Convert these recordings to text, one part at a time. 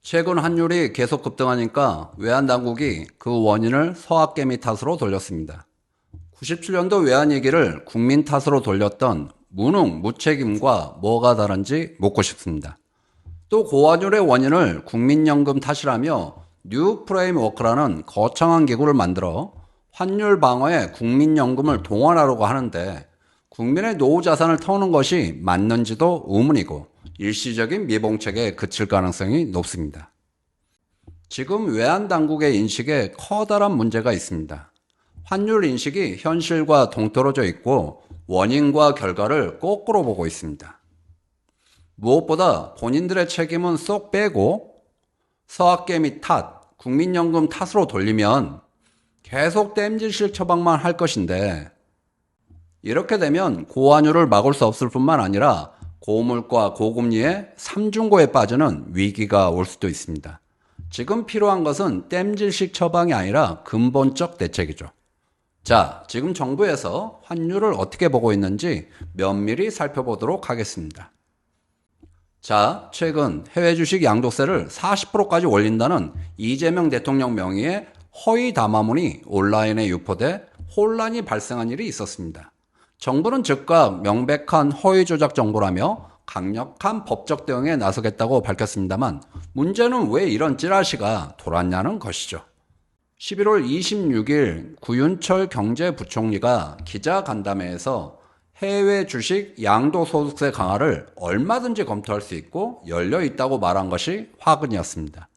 최근 환율이 계속 급등하니까 외환당국이 그 원인을 서학개미 탓으로 돌렸습니다. 97년도 외환위기를 국민 탓으로 돌렸던 무능, 무책임과 뭐가 다른지 묻고 싶습니다. 또 고환율의 원인을 국민연금 탓이라며 뉴프레임워크라는 거창한 기구를 만들어 환율 방어에 국민연금을 동원하려고 하는데 국민의 노후 자산을 터는 것이 맞는지도 의문이고 일시적인 미봉책에 그칠 가능성이 높습니다. 지금 외환당국의 인식에 커다란 문제가 있습니다. 환율 인식이 현실과 동떨어져 있고 원인과 결과를 거꾸로 보고 있습니다. 무엇보다 본인들의 책임은 쏙 빼고 서학개미 탓, 국민연금 탓으로 돌리면 계속 땜질실 처방만 할 것인데 이렇게 되면 고환율을 막을 수 없을 뿐만 아니라 고물가 고금리의 삼중고에 빠지는 위기가 올 수도 있습니다. 지금 필요한 것은 땜질식 처방이 아니라 근본적 대책이죠. 자, 지금 정부에서 환율을 어떻게 보고 있는지 면밀히 살펴보도록 하겠습니다. 자, 최근 해외 주식 양도세를 40%까지 올린다는 이재명 대통령 명의의 허위 담화문이 온라인에 유포돼 혼란이 발생한 일이 있었습니다. 정부는 즉각 명백한 허위 조작 정보라며 강력한 법적 대응에 나서겠다고 밝혔습니다만 문제는 왜 이런 찌라시가 돌았냐는 것이죠. 11월 26일 구윤철 경제부총리가 기자간담회에서 해외 주식 양도소득세 강화를 얼마든지 검토할 수 있고 열려 있다고 말한 것이 화근이었습니다.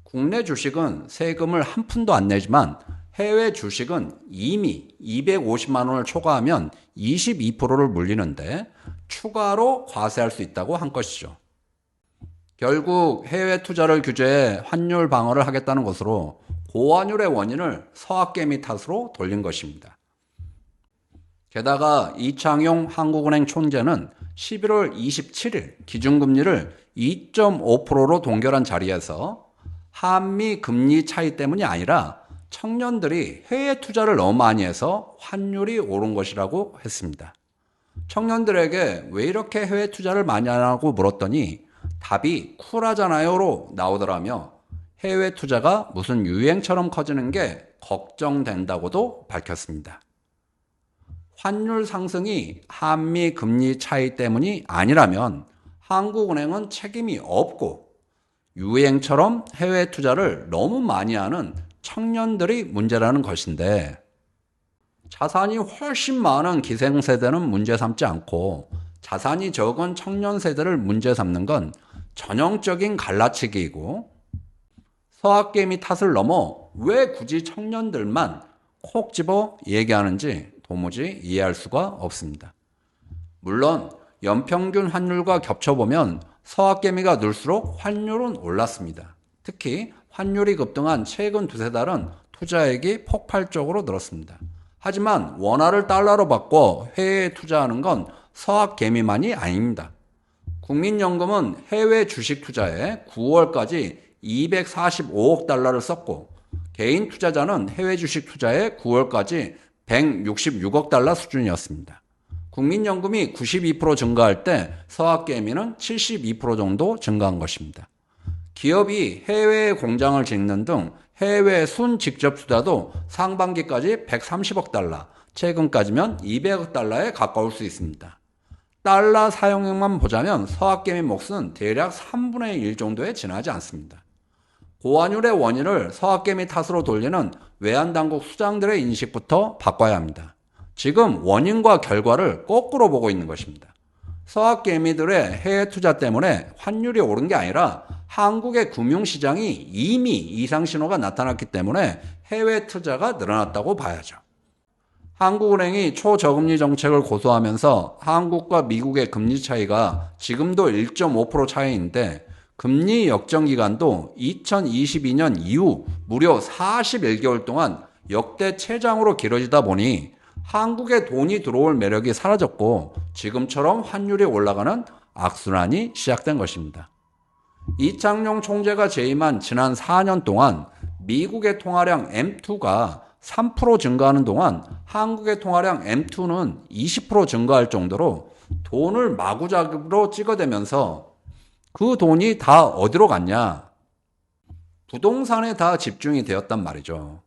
국내 주식은 세금을 한 푼도 안 내지만 해외 주식은 이미 250만 원을 초과하면 22%를 물리는데 추가로 과세할 수 있다고 한 것이죠. 결국 해외 투자를 규제해 환율 방어를 하겠다는 것으로 고환율의 원인을 서학개미 탓으로 돌린 것입니다. 게다가 이창용 한국은행 총재는 11월 27일 기준금리를 2.5%로 동결한 자리에서 한미 금리 차이 때문이 아니라 청년들이 해외 투자를 너무 많이 해서 환율이 오른 것이라고 했습니다. 청년들에게 왜 이렇게 해외 투자를 많이 하냐고 물었더니 답이 쿨하잖아요로 나오더라며 해외 투자가 무슨 유행처럼 커지는 게 걱정된다고도 밝혔습니다. 환율 상승이 한미 금리 차이 때문이 아니라면 한국은행은 책임이 없고 유행처럼 해외 투자를 너무 많이 하는 청년들이 문제라는 것인데 자산이 훨씬 많은 기생세대는 문제 삼지 않고 자산이 적은 청년 세대를 문제 삼는 건 전형적인 갈라치기이고 서학개미 탓을 넘어 왜 굳이 청년들만 콕 집어 얘기하는지 도무지 이해할 수가 없습니다. 물론 연평균 환율과 겹쳐보면 서학개미가 늘수록 환율은 올랐습니다. 특히 환율이 급등한 최근 두세 달은 투자액이 폭발적으로 늘었습니다. 하지만 원화를 달러로 바꿔 해외에 투자하는 건 서학개미만이 아닙니다. 국민연금은 해외 주식 투자에 9월까지 245억 달러를 썼고 개인 투자자는 해외 주식 투자에 9월까지 166억 달러 수준이었습니다. 국민연금이 92% 증가할 때 서학개미는 72% 정도 증가한 것입니다. 기업이 해외에 공장을 짓는 등 해외 순 직접 투자도 상반기까지 130억 달러, 최근까지면 200억 달러에 가까울 수 있습니다. 달러 사용액만 보자면 서학개미 몫은 대략 3분의 1 정도에 지나지 않습니다. 고환율의 원인을 서학개미 탓으로 돌리는 외환당국 수장들의 인식부터 바꿔야 합니다. 지금 원인과 결과를 거꾸로 보고 있는 것입니다. 서학개미들의 해외 투자 때문에 환율이 오른 게 아니라 한국의 금융시장이 이미 이상 신호가 나타났기 때문에 해외 투자가 늘어났다고 봐야죠. 한국은행이 초저금리 정책을 고수하면서 한국과 미국의 금리 차이가 지금도 1.5% 차이인데 금리 역전 기간도 2022년 이후 무려 41개월 동안 역대 최장으로 길어지다 보니 한국에 돈이 들어올 매력이 사라졌고 지금처럼 환율이 올라가는 악순환이 시작된 것입니다. 이창용 총재가 재임한 지난 4년 동안 미국의 통화량 M2가 3% 증가하는 동안 한국의 통화량 M2는 20% 증가할 정도로 돈을 마구잡이로 찍어대면서 그 돈이 다 어디로 갔냐? 부동산에 다 집중이 되었단 말이죠.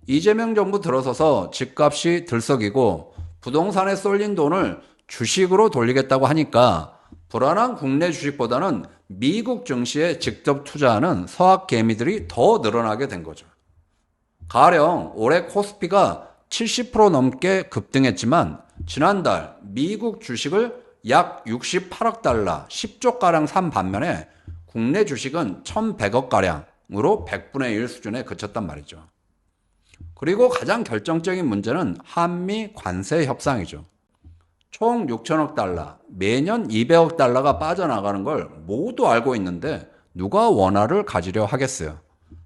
이재명 정부 들어서서 집값이 들썩이고 부동산에 쏠린 돈을 주식으로 돌리겠다고 하니까 불안한 국내 주식보다는 미국 증시에 직접 투자하는 서학 개미들이 더 늘어나게 된 거죠. 가령 올해 코스피가 70% 넘게 급등했지만 지난달 미국 주식을 약 68억 달러, 10조가량 산 반면에 국내 주식은 1,100억가량으로 100분의 1 수준에 그쳤단 말이죠. 그리고 가장 결정적인 문제는 한미 관세 협상이죠. 총 6천억 달러, 매년 200억 달러가 빠져나가는 걸 모두 알고 있는데 누가 원화를 가지려 하겠어요.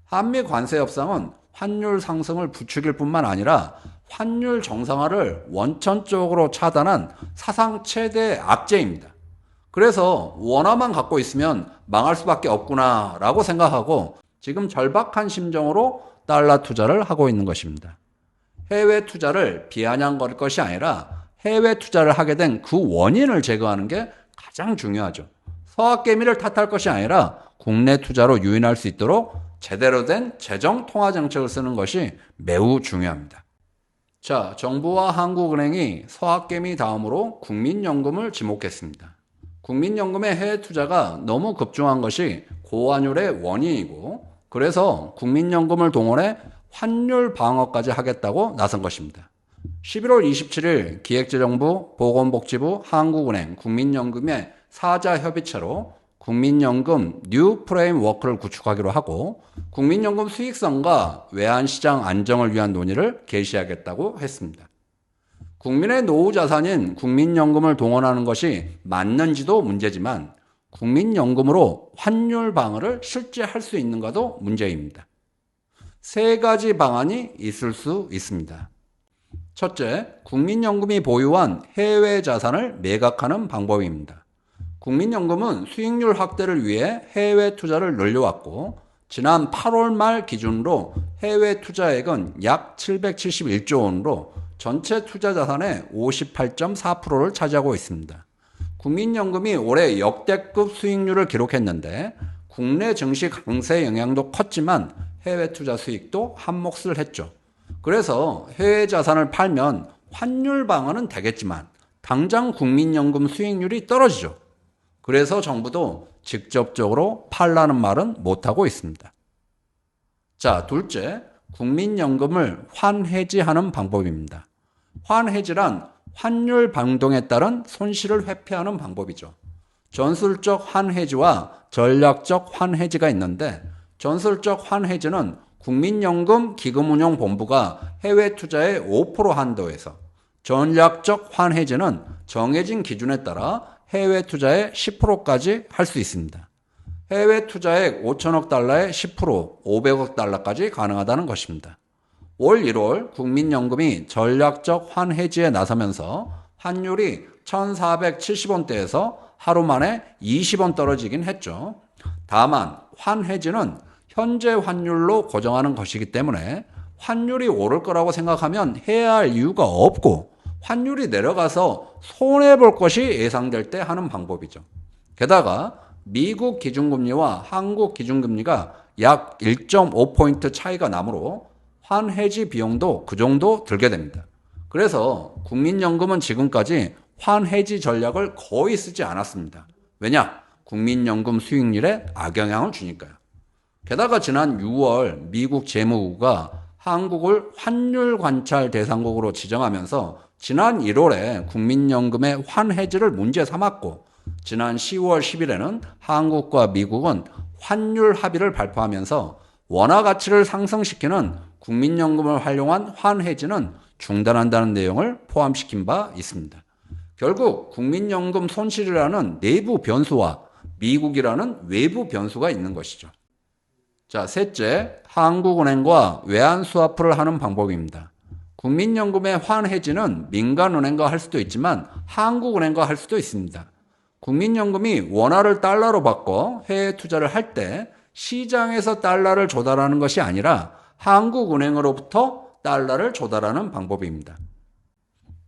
한미 관세 협상은 환율 상승을 부추길 뿐만 아니라 환율 정상화를 원천적으로 차단한 사상 최대 악재입니다. 그래서 원화만 갖고 있으면 망할 수밖에 없구나 라고 생각하고 지금 절박한 심정으로 달러 투자를 하고 있는 것입니다. 해외 투자를 비아냥거릴 것이 아니라 해외 투자를 하게 된 그 원인을 제거하는 게 가장 중요하죠. 서학개미를 탓할 것이 아니라 국내 투자로 유인할 수 있도록 제대로 된 재정 통화 정책을 쓰는 것이 매우 중요합니다. 자, 정부와 한국은행이 서학개미 다음으로 국민연금을 지목했습니다. 국민연금의 해외 투자가 너무 급증한 것이 고환율의 원인이고 그래서 국민연금을 동원해 환율 방어까지 하겠다고 나선 것입니다. 11월 27일 기획재정부, 보건복지부, 한국은행, 국민연금의 사자 협의체로 국민연금 뉴 프레임워크를 구축하기로 하고 국민연금 수익성과 외환시장 안정을 위한 논의를 개시하겠다고 했습니다. 국민의 노후 자산인 국민연금을 동원하는 것이 맞는지도 문제지만 국민연금으로 환율 방어를 실제 할 수 있는가도 문제입니다. 세 가지 방안이 있을 수 있습니다. 첫째, 국민연금이 보유한 해외 자산을 매각하는 방법입니다. 국민연금은 수익률 확대를 위해 해외 투자를 늘려왔고 지난 8월 말 기준으로 해외 투자액은 약 771조 원으로 전체 투자 자산의 58.4%를 차지하고 있습니다. 국민연금이 올해 역대급 수익률을 기록했는데 국내 증시 강세 영향도 컸지만 해외 투자 수익도 한몫을 했죠. 그래서 해외 자산을 팔면 환율 방어는 되겠지만 당장 국민연금 수익률이 떨어지죠. 그래서 정부도 직접적으로 팔라는 말은 못하고 있습니다. 자, 둘째, 국민연금을 환해지하는 방법입니다. 환해지란 환율 변동에 따른 손실을 회피하는 방법이죠. 전술적 환해지와 전략적 환해지가 있는데 전술적 환해지는 국민연금 기금운용본부가 해외 투자의 5% 한도에서 전략적 환해지는 정해진 기준에 따라 해외 투자의 10%까지 할 수 있습니다. 해외 투자액 5천억 달러의 10%, 500억 달러까지 가능하다는 것입니다. 올 1월 국민연금이 전략적 환해지에 나서면서 환율이 1,470원대에서 하루 만에 20원 떨어지긴 했죠. 다만 환해지는 현재 환율로 고정하는 것이기 때문에 환율이 오를 거라고 생각하면 해야 할 이유가 없고 환율이 내려가서 손해볼 것이 예상될 때 하는 방법이죠. 게다가 미국 기준금리와 한국 기준금리가 약 1.5포인트 차이가 나므로 환해지 비용도 그 정도 들게 됩니다. 그래서 국민연금은 지금까지 환해지 전략을 거의 쓰지 않았습니다. 왜냐? 국민연금 수익률에 악영향을 주니까요. 게다가 지난 6월 미국 재무부가 한국을 환율 관찰 대상국으로 지정하면서 지난 1월에 국민연금의 환해지를 문제 삼았고 지난 10월 10일에는 한국과 미국은 환율 합의를 발표하면서 원화 가치를 상승시키는 국민연금을 활용한 환해지는 중단한다는 내용을 포함시킨 바 있습니다. 결국 국민연금 손실이라는 내부 변수와 미국이라는 외부 변수가 있는 것이죠. 자, 셋째, 한국은행과 외환스와프를 하는 방법입니다. 국민연금의 환해지는 민간은행과 할 수도 있지만 한국은행과 할 수도 있습니다. 국민연금이 원화를 달러로 바꿔 해외 투자를 할 때 시장에서 달러를 조달하는 것이 아니라 한국은행으로부터 달러를 조달하는 방법입니다.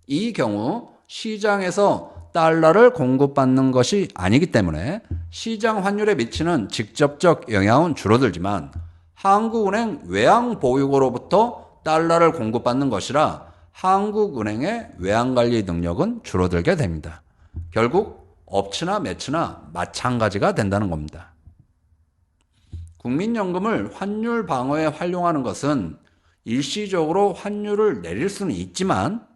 이 경우 시장에서 달러를 공급받는 것이 아니기 때문에 시장 환율에 미치는 직접적 영향은 줄어들지만 한국은행 외환보유고로부터 달러를 공급받는 것이라 한국은행의 외환관리 능력은 줄어들게 됩니다. 결국 업치나 매치나 마찬가지가 된다는 겁니다. 국민연금을 환율 방어에 활용하는 것은 일시적으로 환율을 내릴 수는 있지만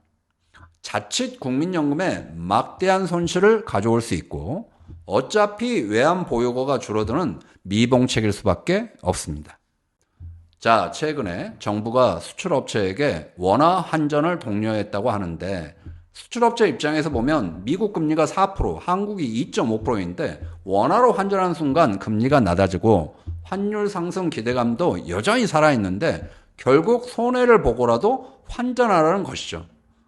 자칫 국민연금에 막대한 손실을 가져올 수 있고 어차피 외환보유고가 줄어드는 미봉책일 수밖에 없습니다. 자, 최근에 정부가 수출업체에게 원화 환전을 독려했다고 하는데 수출업체 입장에서 보면 미국 금리가 4%, 한국이 2.5%인데 원화로 환전하는 순간 금리가 낮아지고 환율 상승 기대감도 여전히 살아있는데 결국 손해를 보고라도 환전하라는 것이죠.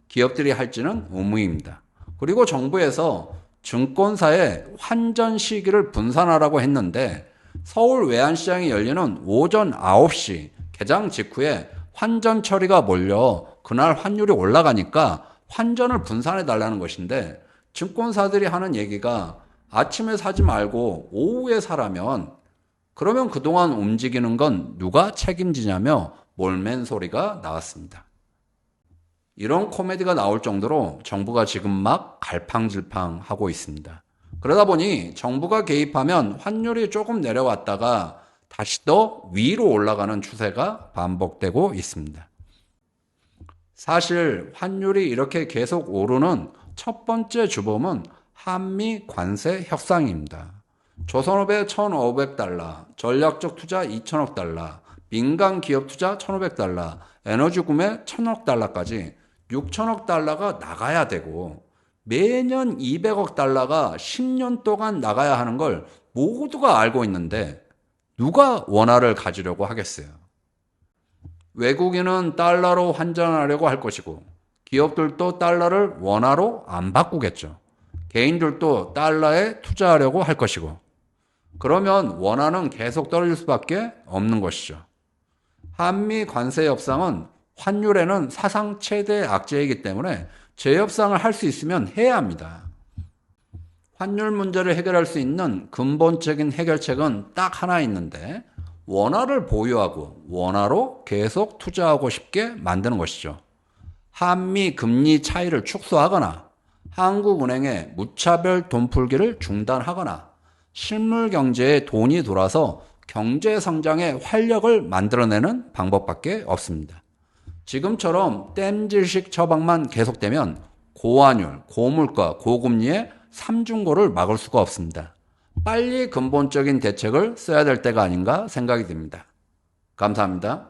기업들이 할지는 의무입니다. 그리고 정부에서 증권사의 환전 시기를 분산하라고 했는데 서울 외환시장이 열리는 오전 9시 개장 직후에 환전 처리가 몰려 그날 환율이 올라가니까 환전을 분산해 달라는 것인데 증권사들이 하는 얘기가 아침에 사지 말고 오후에 사라면 그러면 그동안 움직이는 건 누가 책임지냐며 몰맨 소리가 나왔습니다. 이런 코미디가 나올 정도로 정부가 지금 막 갈팡질팡하고 있습니다. 그러다 보니 정부가 개입하면 환율이 조금 내려왔다가 다시 또 위로 올라가는 추세가 반복되고 있습니다. 사실 환율이 이렇게 계속 오르는 첫 번째 주범은 한미 관세 협상입니다. 조선업의 1,500달러, 전략적 투자 2천억 달러, 민간 기업 투자 1,500달러, 에너지 구매 1,000억 달러까지 6천억 달러가 나가야 되고 매년 200억 달러가 10년 동안 나가야 하는 걸 모두가 알고 있는데 누가 원화를 가지려고 하겠어요? 외국인은 달러로 환전하려고 할 것이고 기업들도 달러를 원화로 안 바꾸겠죠. 개인들도 달러에 투자하려고 할 것이고 그러면 원화는 계속 떨어질 수밖에 없는 것이죠. 한미 관세 협상은 환율에는 사상 최대 악재이기 때문에 재협상을 할 수 있으면 해야 합니다. 환율 문제를 해결할 수 있는 근본적인 해결책은 딱 하나 있는데 원화를 보유하고 원화로 계속 투자하고 싶게 만드는 것이죠. 한미 금리 차이를 축소하거나 한국은행의 무차별 돈풀기를 중단하거나 실물 경제에 돈이 돌아서 경제 성장의 활력을 만들어내는 방법밖에 없습니다. 지금처럼 땜질식 처방만 계속되면 고환율, 고물가, 고금리의 삼중고를 막을 수가 없습니다. 빨리 근본적인 대책을 써야 될 때가 아닌가 생각이 듭니다. 감사합니다.